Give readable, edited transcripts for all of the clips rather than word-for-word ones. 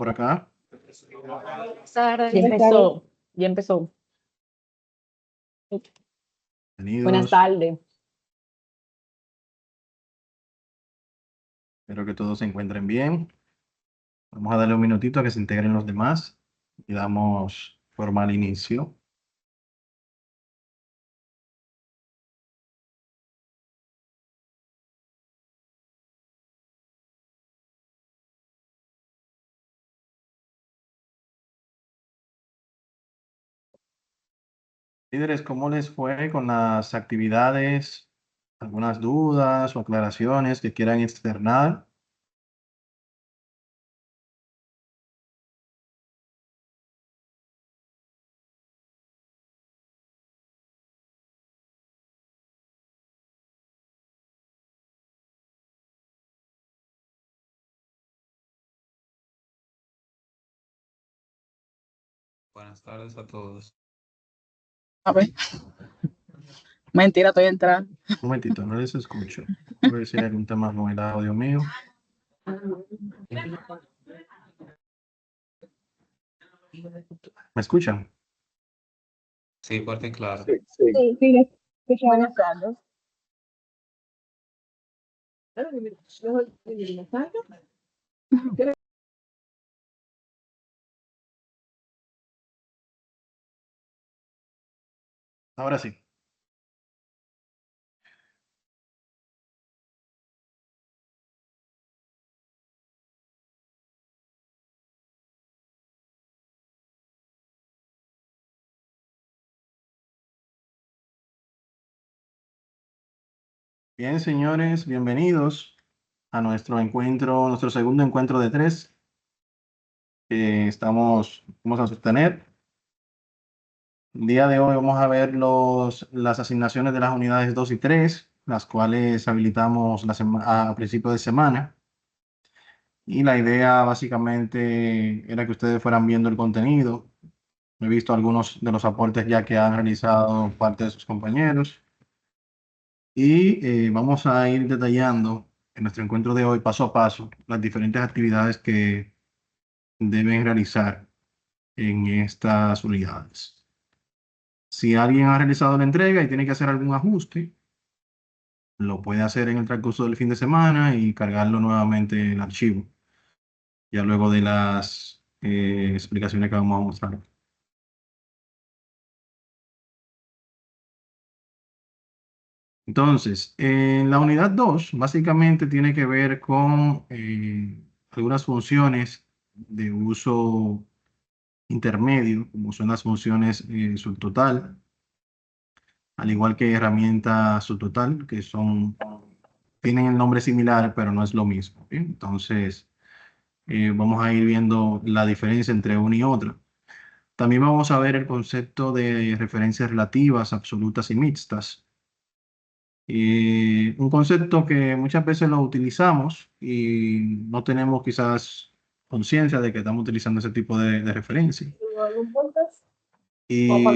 por acá. Ya empezó, ya empezó. Bienvenidos. Buenas tardes. Espero que todos se encuentren bien. Vamos a darle un minutito a que se integren los demás y damos formal inicio. Líderes, ¿cómo les fue con las actividades? ¿Algunas dudas o aclaraciones que quieran externar? Buenas tardes a todos. A ver. Mentira, estoy entrando. Un momentito, no les escucho. A ver si hay algún tema con el audio mío. ¿Me escuchan? Sí, fuerte y claro. Buenas tardes. Ahora sí. Bien, señores, bienvenidos a nuestro segundo encuentro de 3 que vamos a sostener. El día de hoy vamos a ver las asignaciones de las unidades 2 y 3, las cuales habilitamos a principio de semana. Y la idea básicamente era que ustedes fueran viendo el contenido. He visto algunos de los aportes ya que han realizado parte de sus compañeros. Y vamos a ir detallando en nuestro encuentro de hoy, paso a paso, las diferentes actividades que deben realizar en estas unidades. Si alguien ha realizado la entrega y tiene que hacer algún ajuste, lo puede hacer en el transcurso del fin de semana y cargarlo nuevamente en el archivo, ya luego de las explicaciones que vamos a mostrar. Entonces, en la unidad 2, básicamente tiene que ver con algunas funciones de uso intermedio, como son las funciones subtotal, al igual que herramienta subtotal, que tienen el nombre similar, pero no es lo mismo. ¿Bien? Entonces, vamos a ir viendo la diferencia entre una y otra. También vamos a ver el concepto de referencias relativas, absolutas y mixtas. Un concepto que muchas veces lo utilizamos y no tenemos quizás conciencia de que estamos utilizando ese tipo de referencia. Y, a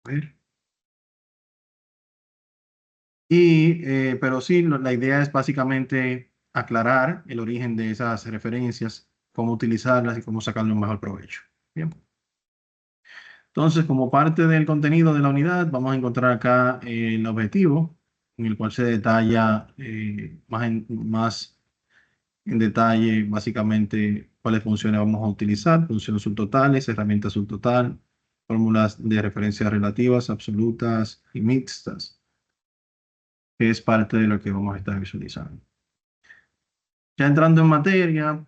ver. Pero sí, la idea es básicamente aclarar el origen de esas referencias, cómo utilizarlas y cómo sacarle un mejor provecho. Bien. Entonces, como parte del contenido de la unidad, vamos a encontrar acá el objetivo, en el cual se detalla más en detalle básicamente cuáles funciones vamos a utilizar, funciones subtotales, herramientas subtotal, fórmulas de referencias relativas, absolutas y mixtas, que es parte de lo que vamos a estar visualizando. Ya entrando en materia,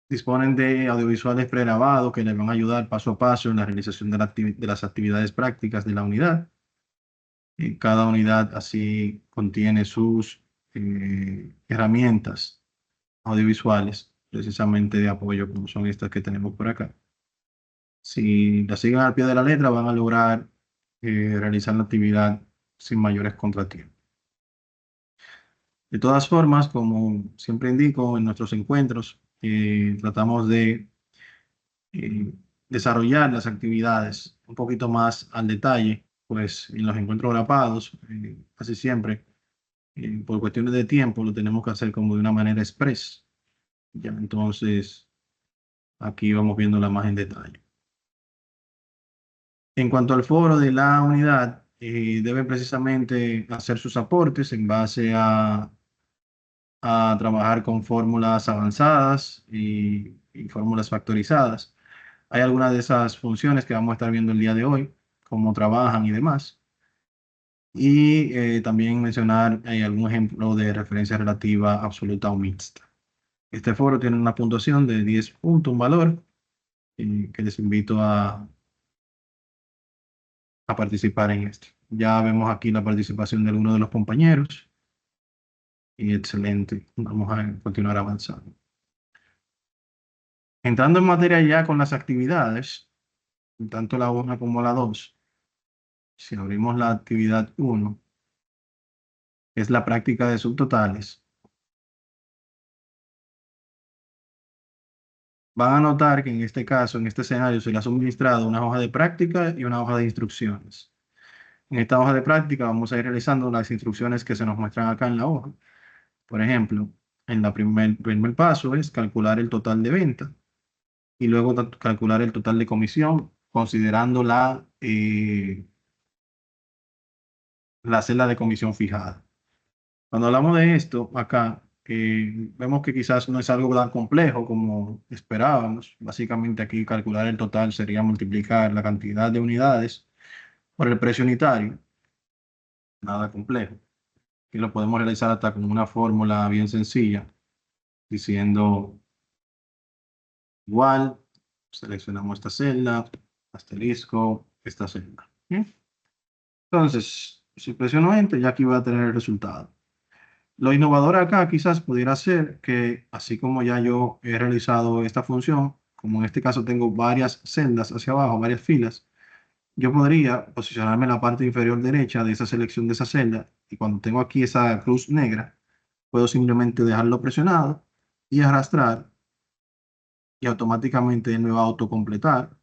disponen de audiovisuales pregrabados que les van a ayudar paso a paso en la realización de las actividades prácticas de la unidad. Cada unidad así contiene sus herramientas audiovisuales, precisamente de apoyo, como son estas que tenemos por acá. Si las siguen al pie de la letra, van a lograr realizar la actividad sin mayores contratiempos. De todas formas, como siempre indico en nuestros encuentros, tratamos de desarrollar las actividades un poquito más al detalle, pues en los encuentros grabados, casi siempre, por cuestiones de tiempo, lo tenemos que hacer como de una manera express. Ya, entonces, aquí vamos viéndola más en detalle. En cuanto al foro de la unidad, deben precisamente hacer sus aportes en base a trabajar con fórmulas avanzadas y fórmulas factorizadas. Hay algunas de esas funciones que vamos a estar viendo el día de hoy, cómo trabajan y demás. Y también mencionar algún ejemplo de referencia relativa absoluta o mixta. Este foro tiene una puntuación de 10 puntos, un valor que les invito a participar en esto. Ya vemos aquí la participación de algunos de los compañeros. Y excelente. Vamos a continuar avanzando. Entrando en materia ya con las actividades, tanto la 1 como la 2. Si abrimos la actividad 1, es la práctica de subtotales. Van a notar que en este caso, en este escenario, se le ha suministrado una hoja de práctica y una hoja de instrucciones. En esta hoja de práctica vamos a ir realizando las instrucciones que se nos muestran acá en la hoja. Por ejemplo, en la primer paso es calcular el total de venta y luego calcular el total de comisión considerando la celda de comisión fijada. Cuando hablamos de esto acá, vemos que quizás no es algo tan complejo como esperábamos. Básicamente aquí calcular el total sería multiplicar la cantidad de unidades por el precio unitario. Nada complejo. Y lo podemos realizar hasta con una fórmula bien sencilla, diciendo igual, seleccionamos esta celda, asterisco, esta celda. ¿Bien? Entonces, si presiono Enter, ya aquí voy a tener el resultado. Lo innovador acá quizás pudiera ser que, así como ya yo he realizado esta función, como en este caso tengo varias celdas hacia abajo, varias filas, yo podría posicionarme en la parte inferior derecha de esa selección de esa celda y cuando tengo aquí esa cruz negra, puedo simplemente dejarlo presionado y arrastrar y automáticamente él me va a autocompletar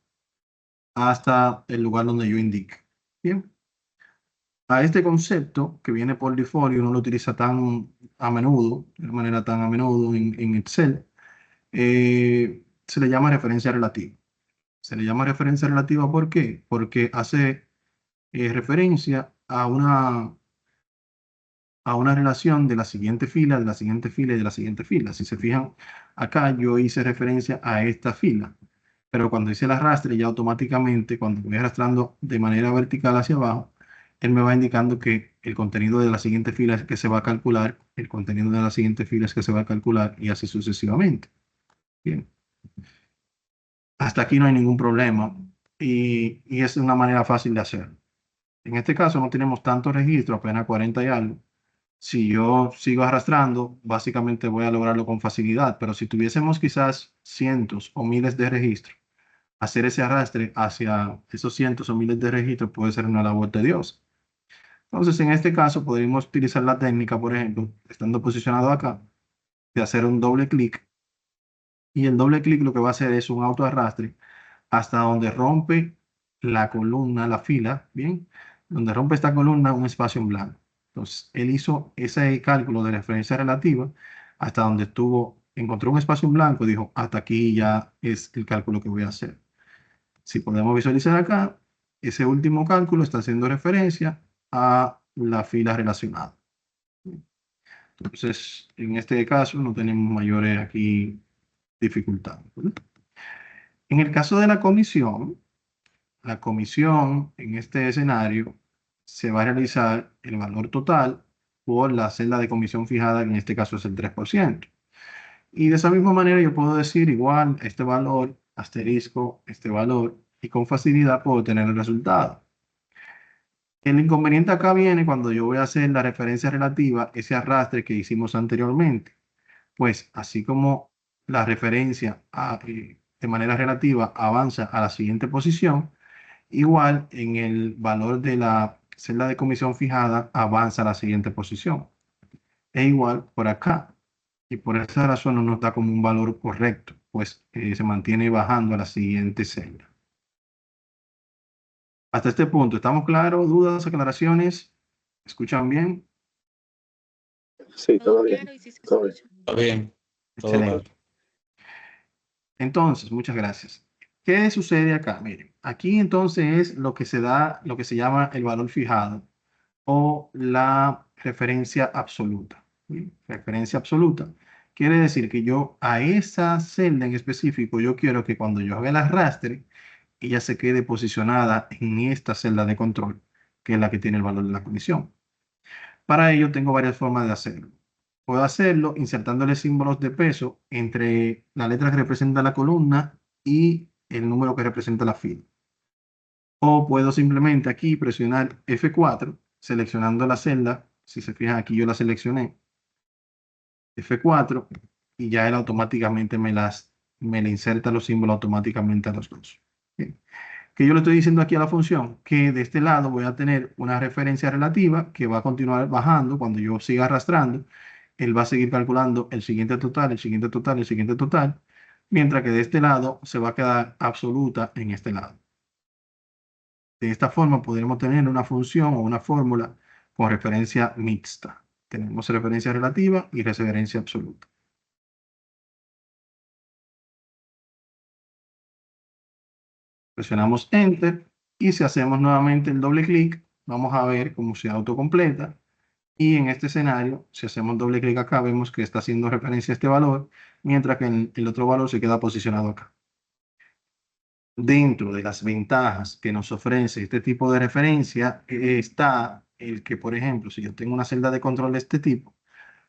hasta el lugar donde yo indique. Bien. A este concepto que viene por default y uno lo utiliza tan a menudo, de manera tan a menudo en Excel, se le llama referencia relativa. Se le llama referencia relativa ¿por qué? Porque hace referencia a una relación de la siguiente fila, de la siguiente fila y de la siguiente fila. Si se fijan, acá yo hice referencia a esta fila, pero cuando hice el arrastre, ya automáticamente, cuando voy arrastrando de manera vertical hacia abajo, él me va indicando que el contenido de la siguiente fila es que se va a calcular, el contenido de la siguiente fila es que se va a calcular y así sucesivamente. Bien. Hasta aquí no hay ningún problema y es una manera fácil de hacerlo. En este caso no tenemos tantos registros, apenas 40 y algo. Si yo sigo arrastrando, básicamente voy a lograrlo con facilidad, pero si tuviésemos quizás cientos o miles de registros, hacer ese arrastre hacia esos cientos o miles de registros puede ser una labor tediosa. Entonces, en este caso, podríamos utilizar la técnica, por ejemplo, estando posicionado acá, de hacer un doble clic. Y el doble clic lo que va a hacer es un autoarrastre hasta donde rompe la columna, la fila, ¿bien? Donde rompe esta columna, un espacio en blanco. Entonces, él hizo ese cálculo de referencia relativa hasta donde encontró un espacio en blanco y dijo, hasta aquí ya es el cálculo que voy a hacer. Si podemos visualizar acá, ese último cálculo está haciendo referencia a la fila relacionada. Entonces, en este caso no tenemos mayores aquí dificultades. En el caso de la comisión en este escenario se va a realizar el valor total por la celda de comisión fijada, que en este caso es el 3%. Y de esa misma manera yo puedo decir igual este valor, asterisco, este valor, y con facilidad puedo tener el resultado. El inconveniente acá viene cuando yo voy a hacer la referencia relativa, ese arrastre que hicimos anteriormente. Pues así como la referencia de manera relativa avanza a la siguiente posición, igual en el valor de la celda de comisión fijada avanza a la siguiente posición. E igual por acá. Y por esa razón no nos da como un valor correcto, pues se mantiene bajando a la siguiente celda. Hasta este punto, ¿estamos claros? ¿Dudas, aclaraciones? ¿Escuchan bien? Sí, todo bien. Claro, y sí se Todo bien. escucha. Está bien. Todo Excelente. claro. Entonces, muchas gracias. ¿Qué sucede acá? Miren, aquí entonces es lo que se da, lo que se llama el valor fijado o la referencia absoluta. ¿Sí? Referencia absoluta. Quiere decir que yo a esa celda en específico, yo quiero que cuando yo haga el arrastre, ella se quede posicionada en esta celda de control, que es la que tiene el valor de la condición. Para ello tengo varias formas de hacerlo. Puedo hacerlo insertándole símbolos de peso entre la letra que representa la columna y el número que representa la fila. O puedo simplemente aquí presionar F4, seleccionando la celda. Si se fijan aquí yo la seleccioné. F4 y ya él automáticamente me le inserta los símbolos automáticamente a los dos. Bien. ¿Qué yo le estoy diciendo aquí a la función? Que de este lado voy a tener una referencia relativa que va a continuar bajando cuando yo siga arrastrando. Él va a seguir calculando el siguiente total, el siguiente total, el siguiente total, mientras que de este lado se va a quedar absoluta en este lado. De esta forma podremos tener una función o una fórmula con referencia mixta. Tenemos referencia relativa y referencia absoluta. Presionamos Enter y si hacemos nuevamente el doble clic, vamos a ver cómo se autocompleta. Y en este escenario, si hacemos doble clic acá, vemos que está haciendo referencia a este valor, mientras que el otro valor se queda posicionado acá. Dentro de las ventajas que nos ofrece este tipo de referencia está el que, por ejemplo, si yo tengo una celda de control de este tipo,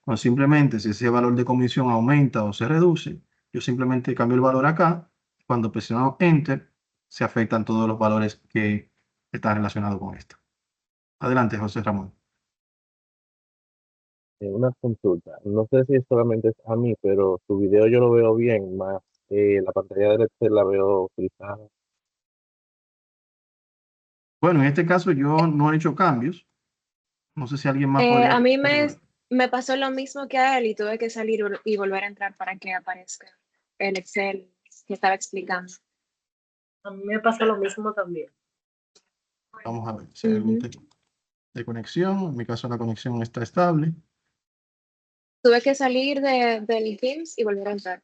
o simplemente si ese valor de comisión aumenta o se reduce, yo simplemente cambio el valor acá. Cuando presionamos Enter, se afectan todos los valores que están relacionados con esto. Adelante, José Ramón. Una consulta. No sé si solamente es a mí, pero su video yo lo veo bien, más la pantalla del Excel la veo frisada. Bueno, en este caso yo no he hecho cambios. No sé si alguien más podría... A mí me pasó lo mismo que a él y tuve que salir y volver a entrar para que aparezca el Excel que estaba explicando. A mí me pasa lo mismo también. Vamos a ver si hay algún tipo de conexión. En mi caso la conexión está estable. Tuve que salir del Teams y volver a entrar.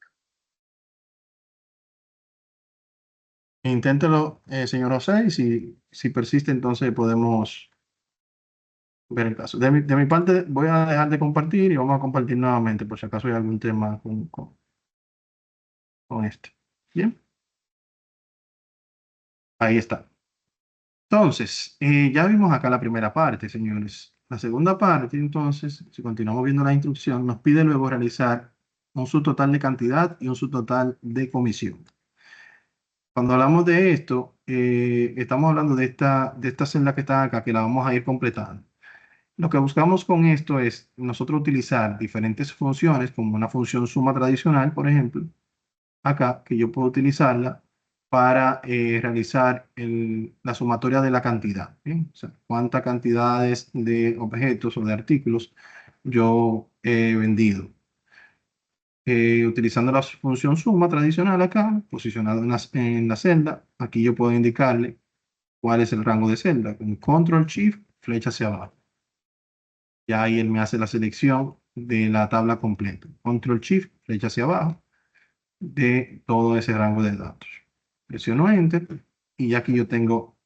Inténtelo, señor José, y si persiste, entonces podemos ver el caso. De mi parte, voy a dejar de compartir y vamos a compartir nuevamente, por si acaso hay algún tema con este. Bien. Ahí está. Entonces, ya vimos acá la primera parte, señores. La segunda parte, entonces, si continuamos viendo la instrucción, nos pide luego realizar un subtotal de cantidad y un subtotal de comisión. Cuando hablamos de esto, estamos hablando de esta celda que está acá, que la vamos a ir completando. Lo que buscamos con esto es nosotros utilizar diferentes funciones, como una función suma tradicional, por ejemplo, acá, que yo puedo utilizarla para realizar la sumatoria de la cantidad. ¿Bien? O sea, cuántas cantidades de objetos o de artículos yo he vendido. Utilizando la función suma tradicional acá, posicionado en la celda, aquí yo puedo indicarle cuál es el rango de celda, con Control Shift, flecha hacia abajo. Ya ahí él me hace la selección de la tabla completa. Control Shift, flecha hacia abajo, de todo ese rango de datos. Presiono Enter y ya aquí yo tengo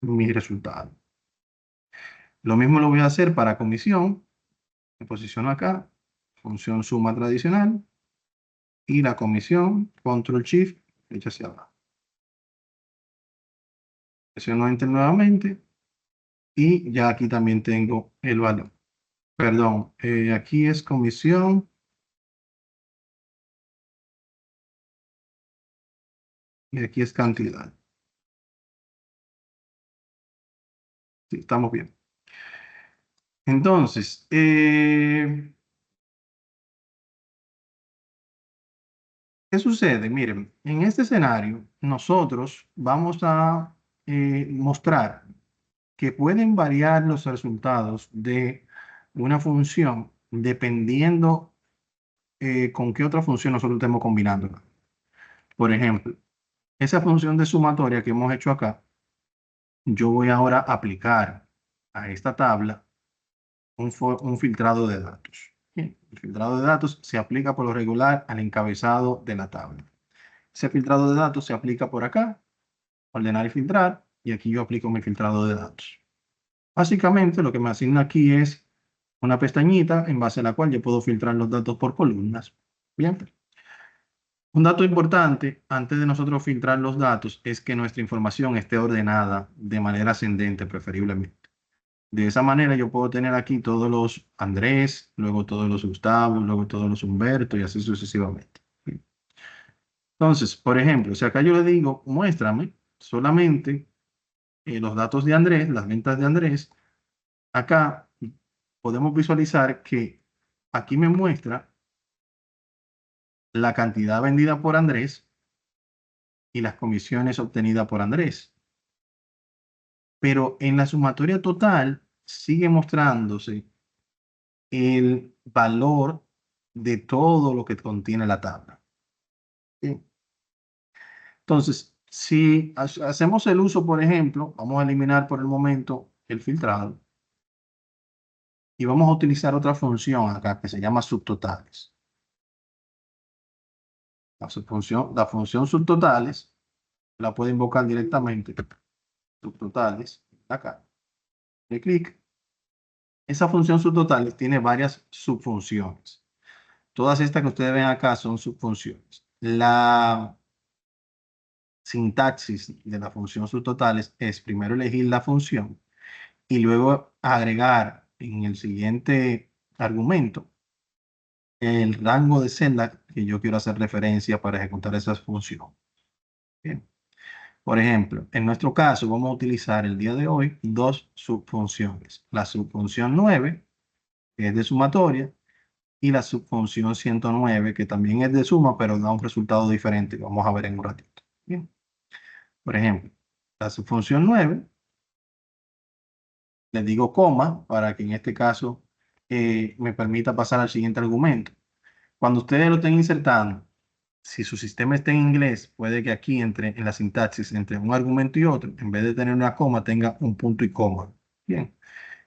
mi resultado. Lo mismo lo voy a hacer para comisión. Me posiciono acá, función suma tradicional y la comisión, Control Shift, flecha hacia abajo. Presiono Enter nuevamente y ya aquí también tengo el valor. Perdón, aquí es comisión. Y aquí es cantidad. Sí, estamos bien. Entonces, ¿qué sucede? Miren, en este escenario, nosotros vamos a mostrar que pueden variar los resultados de una función dependiendo con qué otra función nosotros estemos combinando. Por ejemplo, esa función de sumatoria que hemos hecho acá, yo voy ahora a aplicar a esta tabla un filtrado de datos. Bien, el filtrado de datos se aplica por lo regular al encabezado de la tabla. ese filtrado de datos se aplica por acá, ordenar y filtrar, y aquí yo aplico mi filtrado de datos. Básicamente lo que me asigna aquí es una pestañita en base a la cual yo puedo filtrar los datos por columnas. Bien. Un dato importante antes de nosotros filtrar los datos es que nuestra información esté ordenada de manera ascendente, preferiblemente. De esa manera yo puedo tener aquí todos los Andrés, luego todos los Gustavo, luego todos los Humberto y así sucesivamente. Entonces, por ejemplo, si acá yo le digo, muéstrame solamente los datos de Andrés, las ventas de Andrés, acá podemos visualizar que aquí me muestra la cantidad vendida por Andrés y las comisiones obtenidas por Andrés. Pero en la sumatoria total sigue mostrándose el valor de todo lo que contiene la tabla. ¿Sí? Entonces, si hacemos el uso, por ejemplo, vamos a eliminar por el momento el filtrado y vamos a utilizar otra función acá que se llama subtotales. La función subtotales la puede invocar directamente. Subtotales, acá. Le clic. Esa función subtotales tiene varias subfunciones. Todas estas que ustedes ven acá son subfunciones. La sintaxis de la función subtotales es primero elegir la función y luego agregar en el siguiente argumento el rango de celda que yo quiero hacer referencia para ejecutar esa función. Bien. Por ejemplo, en nuestro caso vamos a utilizar el día de hoy dos subfunciones. La subfunción 9, que es de sumatoria, y la subfunción 109, que también es de suma, pero da un resultado diferente, que vamos a ver en un ratito. Bien. Por ejemplo, la subfunción 9, le digo coma, para que en este caso me permita pasar al siguiente argumento. Cuando ustedes lo estén insertando, si su sistema está en inglés, puede que aquí entre en la sintaxis entre un argumento y otro, en vez de tener una coma, tenga un punto y coma. Bien,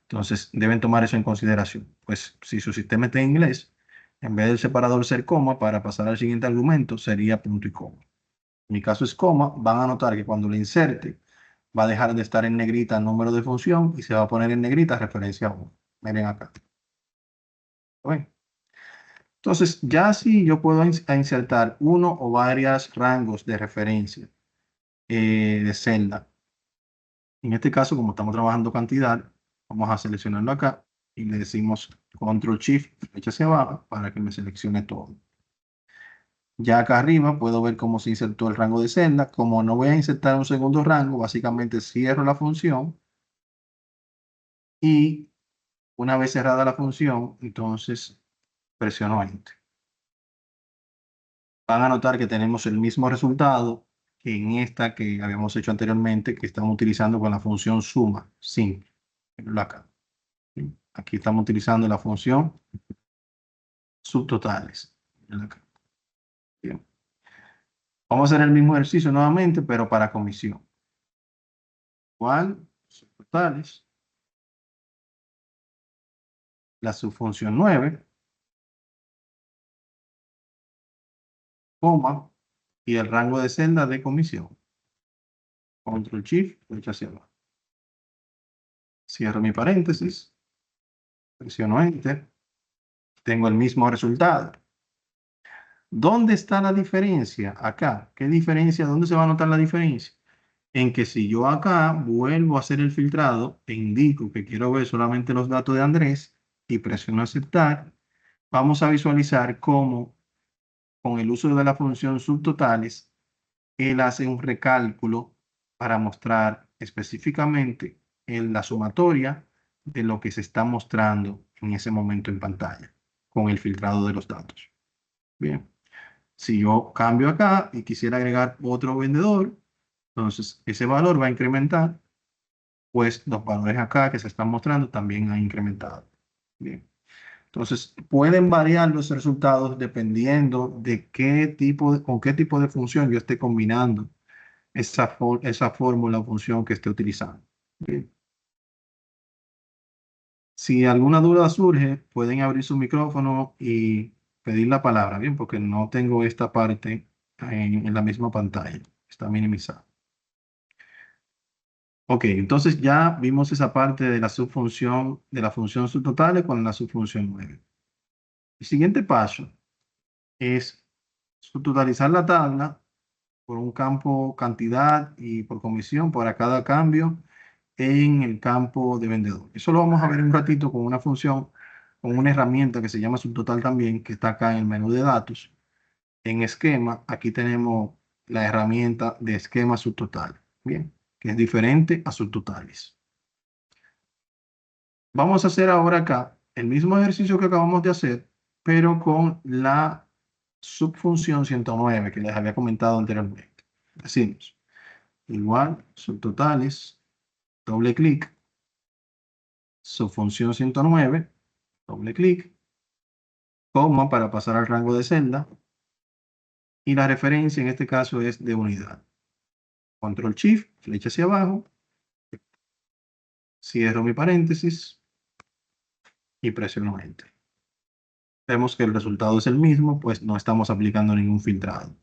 entonces deben tomar eso en consideración. Pues si su sistema está en inglés, en vez del separador ser coma, para pasar al siguiente argumento sería punto y coma. En mi caso es coma, van a notar que cuando lo inserte, va a dejar de estar en negrita el número de función y se va a poner en negrita referencia a 1. Miren acá. ¿Ven? Entonces, ya si yo puedo insertar uno o varios rangos de referencia de celda. En este caso, como estamos trabajando cantidad, vamos a seleccionarlo acá y le decimos Control Shift, flecha hacia abajo para que me seleccione todo. Ya acá arriba puedo ver cómo se insertó el rango de celda. Como no voy a insertar un segundo rango, básicamente cierro la función y una vez cerrada la función, entonces presiono Enter. Van a notar que tenemos el mismo resultado que en esta que habíamos hecho anteriormente, que estamos utilizando con la función suma, simple. Acá. Aquí estamos utilizando la función subtotales. Acá. Bien. Vamos a hacer el mismo ejercicio nuevamente, pero para comisión. Igual, subtotales. La subfunción 9, coma, y el rango de celda de comisión. Control Shift, flecha hacia abajo. Cierro mi paréntesis. Presiono Enter. Tengo el mismo resultado. ¿Dónde está la diferencia? Acá. ¿Qué diferencia? ¿Dónde se va a notar la diferencia? En que si yo acá vuelvo a hacer el filtrado e indico que quiero ver solamente los datos de Andrés y presiono aceptar, vamos a visualizar cómo con el uso de la función subtotales, él hace un recálculo para mostrar específicamente en la sumatoria de lo que se está mostrando en ese momento en pantalla con el filtrado de los datos. Bien. Si yo cambio acá y quisiera agregar otro vendedor, entonces ese valor va a incrementar, pues los valores acá que se están mostrando también han incrementado. Bien. Entonces pueden variar los resultados dependiendo de con qué tipo de función yo esté combinando esa fórmula o función que esté utilizando. Bien. Si alguna duda surge, pueden abrir su micrófono y pedir la palabra, bien, porque no tengo esta parte en la misma pantalla. Está minimizado. Ok, entonces ya vimos esa parte de la subfunción, de la función subtotales con la subfunción 9. El siguiente paso es subtotalizar la tabla por un campo cantidad y por comisión para cada cambio en el campo de vendedor. Eso lo vamos a ver en un ratito con una función, con una herramienta que se llama subtotal también, que está acá en el menú de datos. En esquema, aquí tenemos la herramienta de esquema subtotal, bien, que es diferente a subtotales. Vamos a hacer ahora acá el mismo ejercicio que acabamos de hacer, pero con la subfunción 109 que les había comentado anteriormente. Decimos, igual, subtotales, doble clic, subfunción 109, doble clic, coma para pasar al rango de celda, y la referencia en este caso es de unidad. Control Shift, flecha hacia abajo, cierro mi paréntesis y presiono Enter. Vemos que el resultado es el mismo, pues no estamos aplicando ningún filtrado.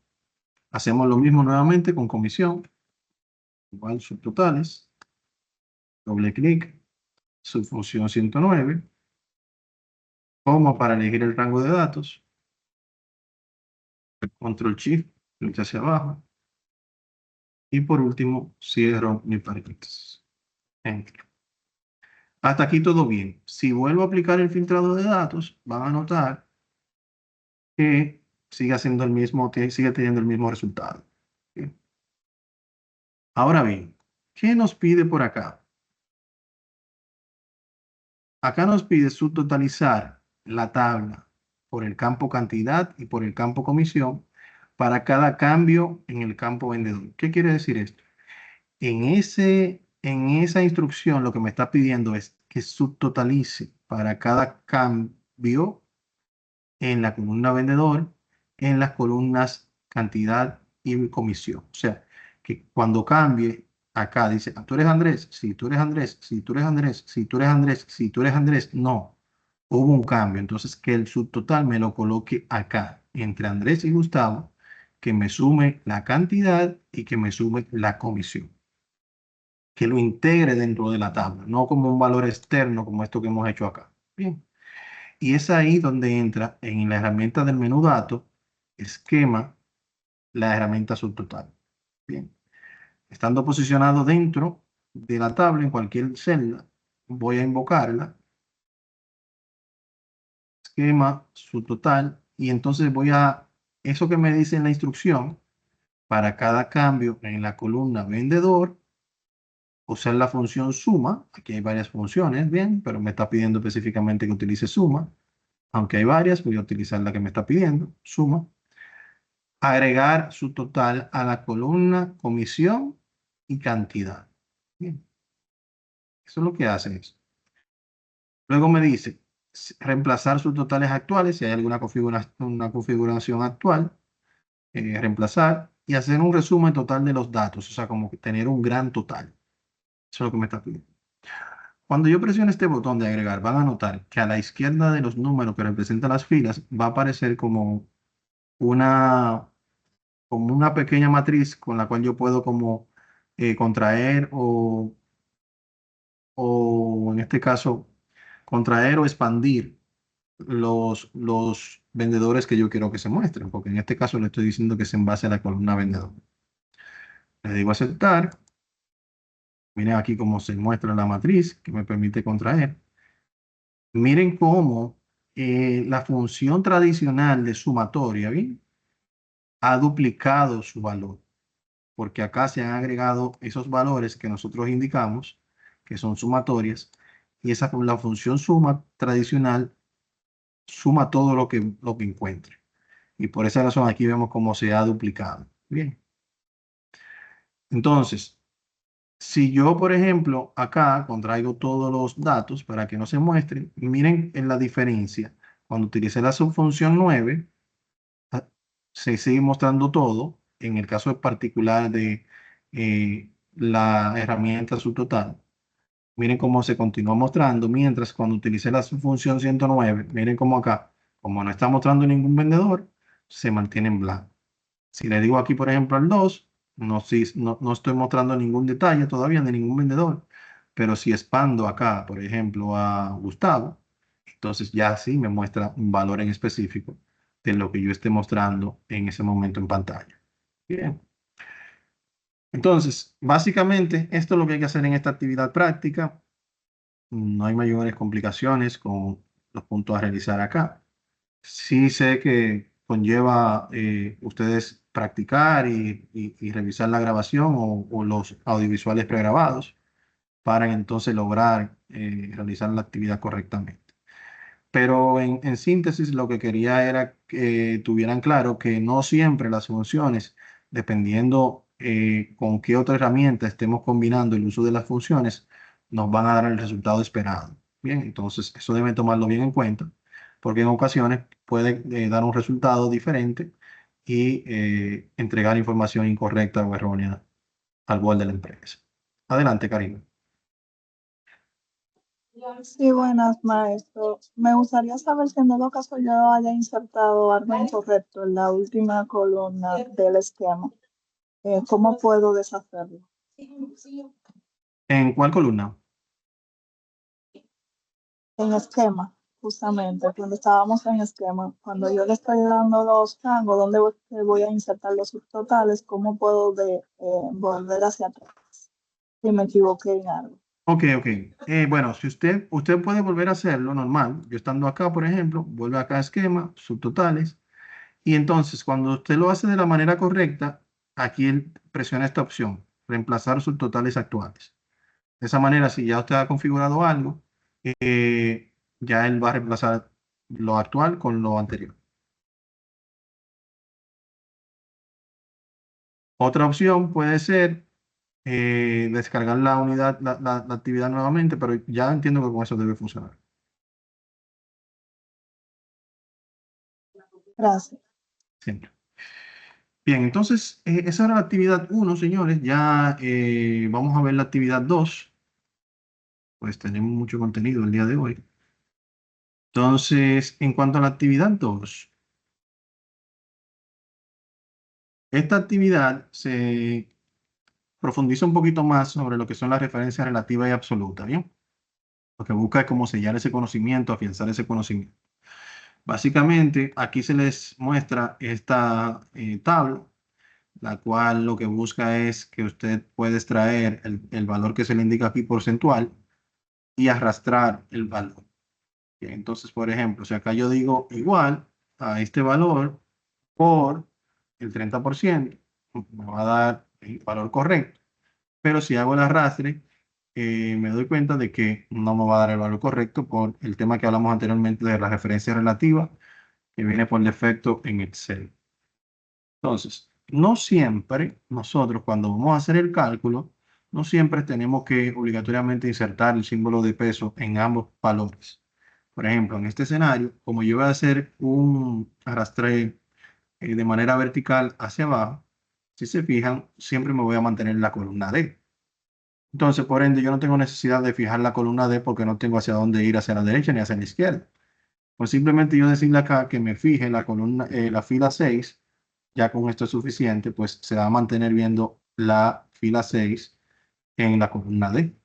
Hacemos lo mismo nuevamente con comisión, igual subtotales, doble clic, subfunción 109, coma para elegir el rango de datos, Control Shift, flecha hacia abajo, y por último cierro mi paréntesis. Enter. Hasta aquí todo bien. Si vuelvo a aplicar el filtrado de datos, van a notar que sigue siendo el mismo, sigue teniendo el mismo resultado. Bien. Ahora bien, ¿qué nos pide por acá? Acá nos pide subtotalizar la tabla por el campo cantidad y por el campo comisión para cada cambio en el campo vendedor. ¿Qué quiere decir esto? En esa instrucción lo que me está pidiendo es que subtotalice para cada cambio en la columna vendedor, en las columnas cantidad y comisión. O sea, que cuando cambie, acá dice, tú eres Andrés, si tú eres Andrés, si tú eres Andrés, si tú eres Andrés, si tú eres Andrés, no, hubo un cambio. Entonces, que el subtotal me lo coloque acá, entre Andrés y Gustavo, que me sume la cantidad y que me sume la comisión. Que lo integre dentro de la tabla, no como un valor externo como esto que hemos hecho acá. Bien. Y es ahí donde entra en la herramienta del menú datos, esquema, la herramienta subtotal. Bien. Estando posicionado dentro de la tabla en cualquier celda, voy a invocarla, esquema subtotal, y entonces voy a, eso que me dice en la instrucción, para cada cambio en la columna vendedor, usar la función suma. Aquí hay varias funciones, bien, pero me está pidiendo específicamente que utilice suma. Aunque hay varias, voy a utilizar la que me está pidiendo, suma. Agregar su total a la columna comisión y cantidad. Bien. Eso es lo que hace eso. Luego me dice reemplazar sus totales actuales, si hay alguna una configuración actual, reemplazar y hacer un resumen total de los datos, o sea, como que tener un gran total. Eso es lo que me está pidiendo. Cuando yo presione este botón de agregar, van a notar que a la izquierda de los números que representan las filas va a aparecer como una pequeña matriz con la cual yo puedo como contraer o en este caso contraer o expandir los vendedores que yo quiero que se muestren, porque en este caso le estoy diciendo que es en base a la columna vendedor. Le digo aceptar. Miren aquí cómo se muestra la matriz que me permite contraer. Miren cómo la función tradicional de sumatoria, ¿bien?, ha duplicado su valor, porque acá se han agregado esos valores que nosotros indicamos, que son sumatorias, y la función suma tradicional suma todo lo que encuentre. Y por esa razón aquí vemos cómo se ha duplicado. Bien. Entonces, si yo, por ejemplo, acá contraigo todos los datos para que no se muestren, miren en la diferencia. Cuando utilicé la subfunción 9, se sigue mostrando todo. En el caso particular de la herramienta subtotal, miren cómo se continúa mostrando, mientras cuando utilicé la subfunción 109, miren cómo acá, como no está mostrando ningún vendedor, se mantiene en blanco. Si le digo aquí, por ejemplo, al 2, no estoy mostrando ningún detalle todavía de ningún vendedor, pero si expando acá, por ejemplo, a Gustavo, entonces ya sí me muestra un valor en específico de lo que yo esté mostrando en ese momento en pantalla. Bien. Entonces, básicamente, esto es lo que hay que hacer en esta actividad práctica. No hay mayores complicaciones con los puntos a realizar acá. Sí sé que conlleva ustedes practicar y revisar la grabación o los audiovisuales pregrabados para entonces lograr realizar la actividad correctamente. Pero en síntesis, lo que quería era que tuvieran claro que no siempre las funciones, dependiendo con qué otra herramienta estemos combinando el uso de las funciones, nos van a dar el resultado esperado. Bien, entonces eso deben tomarlo bien en cuenta, porque en ocasiones puede dar un resultado diferente y entregar información incorrecta o errónea al board de la empresa. Adelante, Karina. Sí, buenas, maestro. Me gustaría saber si en dado caso yo haya insertado algo incorrecto en la última columna del esquema. ¿Cómo puedo deshacerlo? ¿En cuál columna? En esquema, justamente, cuando estábamos en esquema, cuando yo le estoy dando los rangos, ¿dónde voy a insertar los subtotales? ¿Cómo puedo volver hacia atrás si me equivoqué en algo? Ok, ok. Bueno, si usted puede volver a hacerlo normal. Yo estando acá, por ejemplo, vuelve acá a esquema, subtotales. Y entonces, cuando usted lo hace de la manera correcta, aquí él presiona esta opción, reemplazar subtotales actuales. De esa manera, si ya usted ha configurado algo, ya él va a reemplazar lo actual con lo anterior. Otra opción puede ser descargar la unidad, la actividad nuevamente, pero ya entiendo que con eso debe funcionar. Gracias. Siempre. Bien, entonces esa era la actividad 1, señores. Ya vamos a ver la actividad 2. Pues tenemos mucho contenido el día de hoy. Entonces, en cuanto a la actividad 2, esta actividad se profundiza un poquito más sobre lo que son las referencias relativas y absolutas, ¿bien? Lo que busca es cómo sellar ese conocimiento, afianzar ese conocimiento. Básicamente, aquí se les muestra esta tabla, la cual lo que busca es que usted pueda extraer el valor que se le indica aquí porcentual y arrastrar el valor. Bien, entonces, por ejemplo, si acá yo digo igual a este valor por el 30%, me va a dar el valor correcto. Pero si hago el arrastre, me doy cuenta de que no me va a dar el valor correcto por el tema que hablamos anteriormente de la referencia relativa, que viene por defecto en Excel. Entonces, no siempre nosotros cuando vamos a hacer el cálculo, no siempre tenemos que obligatoriamente insertar el símbolo de peso en ambos valores. Por ejemplo, en este escenario, como yo voy a hacer un arrastre de manera vertical hacia abajo, si se fijan, siempre me voy a mantener en la columna D. Entonces, por ende, yo no tengo necesidad de fijar la columna D porque no tengo hacia dónde ir hacia la derecha ni hacia la izquierda. Pues simplemente yo decirle acá que me fije la columna, la fila 6, ya con esto es suficiente, pues se va a mantener viendo la fila 6 en la columna D.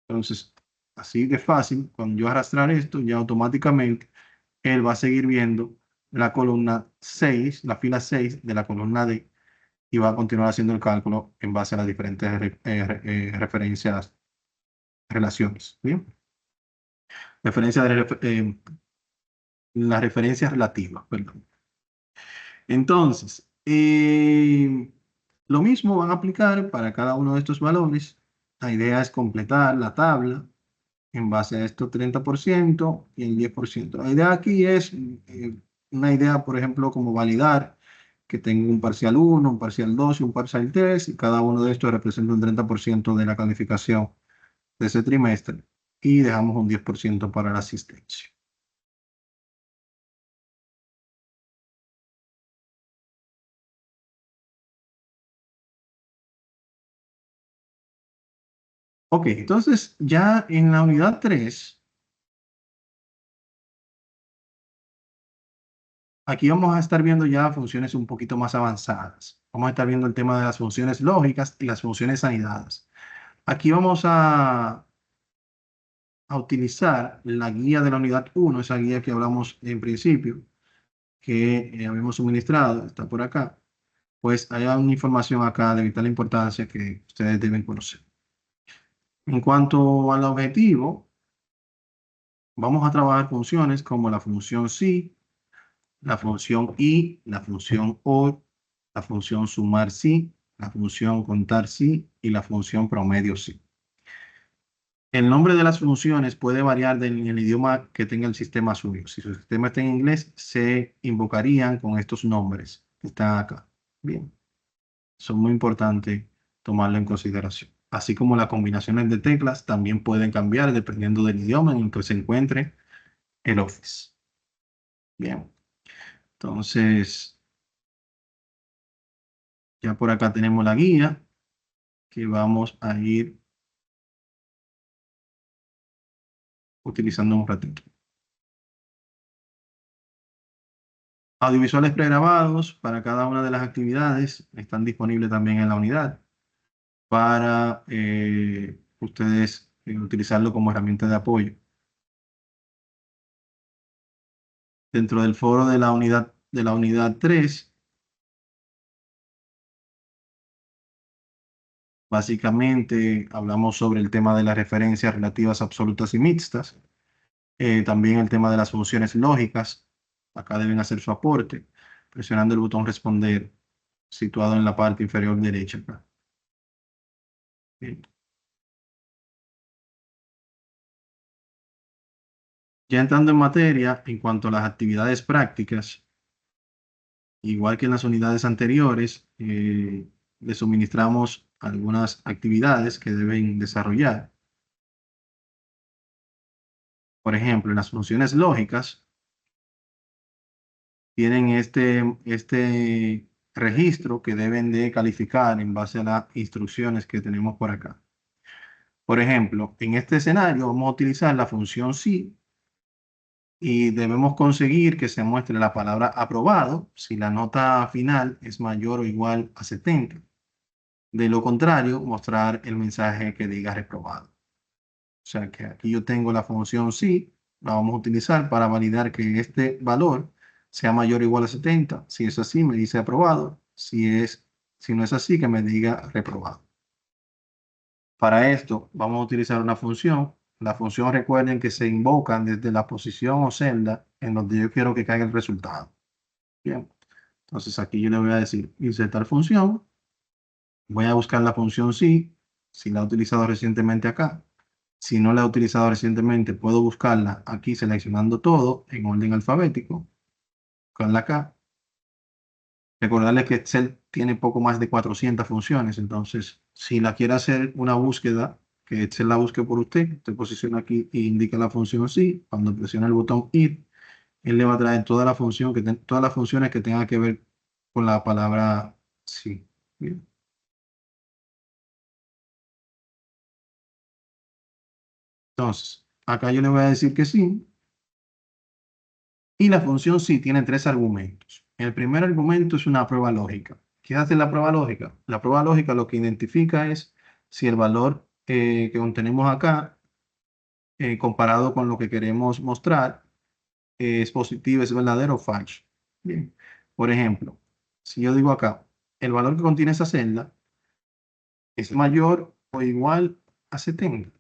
Entonces, así de fácil, cuando yo arrastrar esto, ya automáticamente él va a seguir viendo la columna 6, la fila 6 de la columna D y va a continuar haciendo el cálculo en base a las diferentes referencias, relaciones. ¿Bien? Referencia de, la referencia relativa, perdón. Entonces, lo mismo van a aplicar para cada uno de estos valores. La idea es completar la tabla en base a estos 30% y el 10%. La idea aquí es una idea, por ejemplo, como validar que tengo un parcial 1, un parcial 2 y un parcial 3, y cada uno de estos representa un 30% de la calificación de ese trimestre, y dejamos un 10% para la asistencia. Ok, entonces ya en la unidad 3 aquí vamos a estar viendo ya funciones un poquito más avanzadas. Vamos a estar viendo el tema de las funciones lógicas y las funciones anidadas. Aquí vamos a utilizar la guía de la unidad 1, esa guía que hablamos en principio, que habíamos suministrado, está por acá. Pues hay una información acá de vital importancia que ustedes deben conocer. En cuanto al objetivo, vamos a trabajar funciones como la función si, la función y, la función o, la función sumar si, la función contar si y la función promedio si. El nombre de las funciones puede variar en el idioma que tenga el sistema suyo. Si su sistema está en inglés, se invocarían con estos nombres que están acá. Bien, son muy importantes tomarlo en consideración. Así como las combinaciones de teclas también pueden cambiar dependiendo del idioma en el que se encuentre el Office. Bien, entonces ya por acá tenemos la guía que vamos a ir utilizando un ratito. Audiovisuales pregrabados para cada una de las actividades están disponibles también en la unidad para ustedes utilizarlo como herramienta de apoyo. Dentro del foro de la unidad 3, básicamente hablamos sobre el tema de las referencias relativas absolutas y mixtas. También el tema de las funciones lógicas. Acá deben hacer su aporte presionando el botón responder situado en la parte inferior derecha acá. Bien. Ya entrando en materia, en cuanto a las actividades prácticas, igual que en las unidades anteriores, les suministramos algunas actividades que deben desarrollar. Por ejemplo, en las funciones lógicas, tienen este registro que deben de calificar en base a las instrucciones que tenemos por acá. Por ejemplo, en este escenario vamos a utilizar la función si y debemos conseguir que se muestre la palabra aprobado si la nota final es mayor o igual a 70. De lo contrario, mostrar el mensaje que diga reprobado. O sea que aquí yo tengo la función si, la vamos a utilizar para validar que este valor sea mayor o igual a 70. Si es así, me dice aprobado. Si no es así, que me diga reprobado. Para esto, vamos a utilizar una función. La función, recuerden que se invocan desde la posición o celda en donde yo quiero que caiga el resultado. Bien, entonces aquí yo le voy a decir insertar función. Voy a buscar la función si la he utilizado recientemente acá. Si no la he utilizado recientemente, puedo buscarla aquí seleccionando todo en orden alfabético. Con la acá. Recordarles que Excel tiene poco más de 400 funciones, entonces si la quiere hacer una búsqueda, que Excel la busque por usted, usted posiciona aquí e indica la función sí. Cuando presiona el botón ir, él le va a traer todas las funciones que tengan que ver con la palabra sí. Bien. Entonces, acá yo le voy a decir que sí. Y la función sí tiene 3 argumentos. El primer argumento es una prueba lógica. ¿Qué hace la prueba lógica? La prueba lógica lo que identifica es si el valor que tenemos acá, comparado con lo que queremos mostrar, es positivo, es verdadero o falso. Bien. Por ejemplo, si yo digo acá, el valor que contiene esa celda es mayor o igual a 70.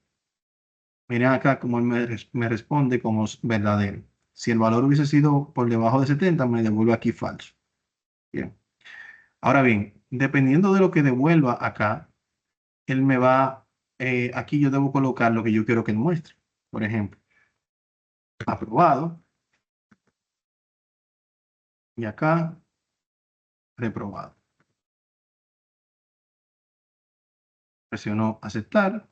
Miren acá cómo él me responde como verdadero. Si el valor hubiese sido por debajo de 70, me devuelve aquí falso. Bien. Ahora bien, dependiendo de lo que devuelva acá, él me va, aquí yo debo colocar lo que yo quiero que él muestre. Por ejemplo, aprobado. Y acá, reprobado. Presiono aceptar.